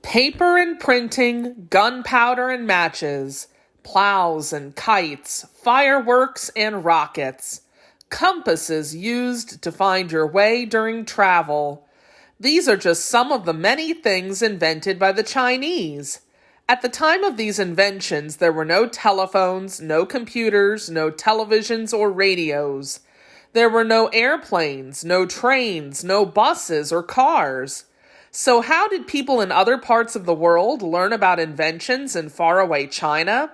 Paper and printing, gunpowder and matches, plows and kites, fireworks and rockets, compasses used to find your way during travel. These are just some of the many things invented by the Chinese. At the time of these inventions, there were no telephones, no computers, no televisions or radios. There were no airplanes, no trains, no buses or cars. So how did people in other parts of the world learn about inventions in faraway China?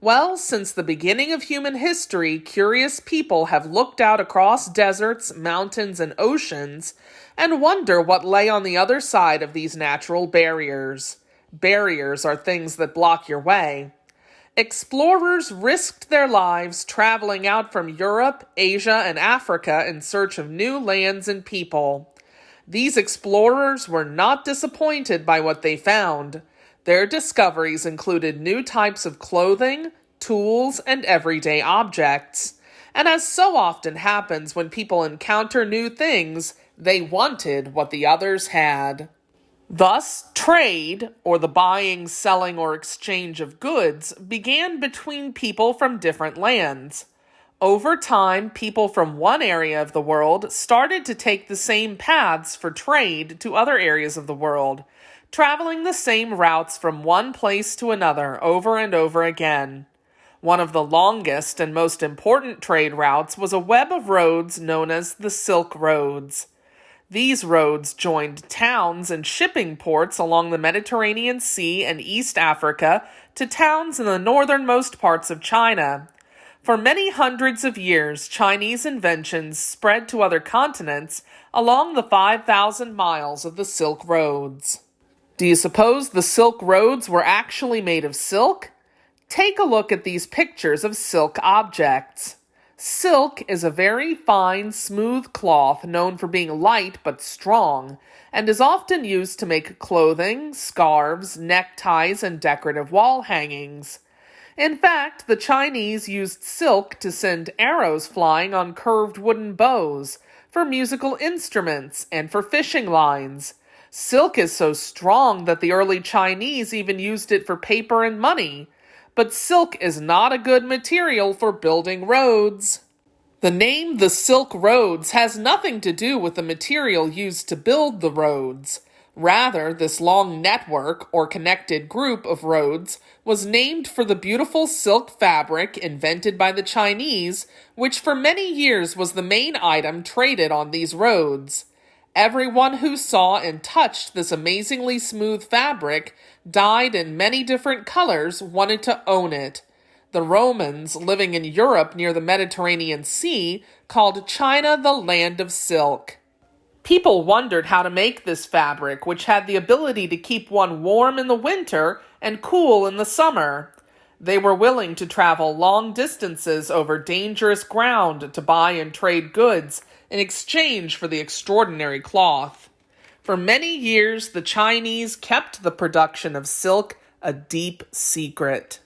Well, since the beginning of human history, curious people have looked out across deserts, mountains, and oceans and wonder what lay on the other side of these natural barriers. Barriers are things that block your way. Explorers risked their lives traveling out from Europe, Asia, and Africa in search of new lands and people. These explorers were not disappointed by what they found. Their discoveries included new types of clothing, tools, and everyday objects. And as so often happens when people encounter new things, they wanted what the others had. Thus, trade, or the buying, selling, or exchange of goods, began between people from different lands. Over time, people from one area of the world started to take the same paths for trade to other areas of the world, traveling the same routes from one place to another over and over again. One of the longest and most important trade routes was a web of roads known as the Silk Roads. These roads joined towns and shipping ports along the Mediterranean Sea and East Africa to towns in the northernmost parts of China. For many hundreds of years, Chinese inventions spread to other continents along the 5,000 miles of the Silk Roads. Do you suppose the Silk Roads were actually made of silk? Take a look at these pictures of silk objects. Silk is a very fine, smooth cloth known for being light but strong, and is often used to make clothing, scarves, neckties, and decorative wall hangings. In fact, the Chinese used silk to send arrows flying on curved wooden bows, for musical instruments, and for fishing lines. Silk is so strong that the early Chinese even used it for paper and money. But silk is not a good material for building roads. The name the Silk Roads has nothing to do with the material used to build the roads. Rather, this long network, or connected group of roads, was named for the beautiful silk fabric invented by the Chinese, which for many years was the main item traded on these roads. Everyone who saw and touched this amazingly smooth fabric, dyed in many different colors, wanted to own it. The Romans, living in Europe near the Mediterranean Sea, called China the land of silk. People wondered how to make this fabric, which had the ability to keep one warm in the winter and cool in the summer. They were willing to travel long distances over dangerous ground to buy and trade goods in exchange for the extraordinary cloth. For many years, the Chinese kept the production of silk a deep secret.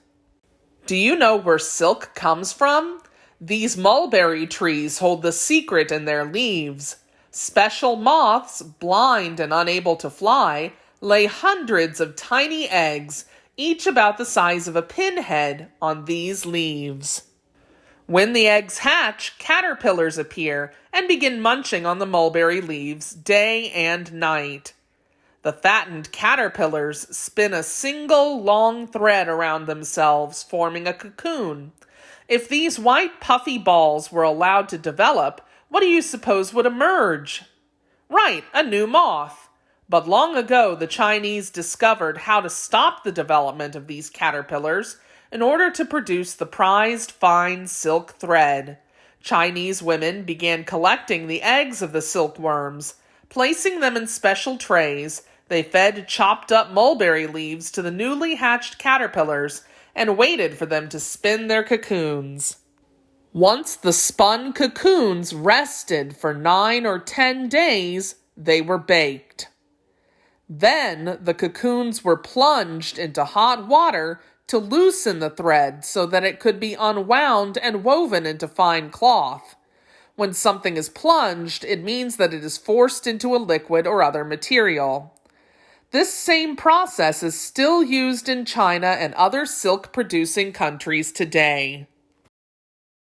Do you know where silk comes from? These mulberry trees hold the secret in their leaves. Special moths, blind and unable to fly, lay hundreds of tiny eggs, each about the size of a pinhead, on these leaves. When the eggs hatch, caterpillars appear and begin munching on the mulberry leaves day and night. The fattened caterpillars spin a single long thread around themselves, forming a cocoon. If these white puffy balls were allowed to develop, what do you suppose would emerge? Right, a new moth. But long ago, the Chinese discovered how to stop the development of these caterpillars in order to produce the prized fine silk thread. Chinese women began collecting the eggs of the silkworms. Placing them in special trays, they fed chopped up mulberry leaves to the newly hatched caterpillars and waited for them to spin their cocoons. Once the spun cocoons rested for 9 or 10 days, they were baked. Then the cocoons were plunged into hot water to loosen the thread so that it could be unwound and woven into fine cloth. When something is plunged, it means that it is forced into a liquid or other material. This same process is still used in China and other silk-producing countries today.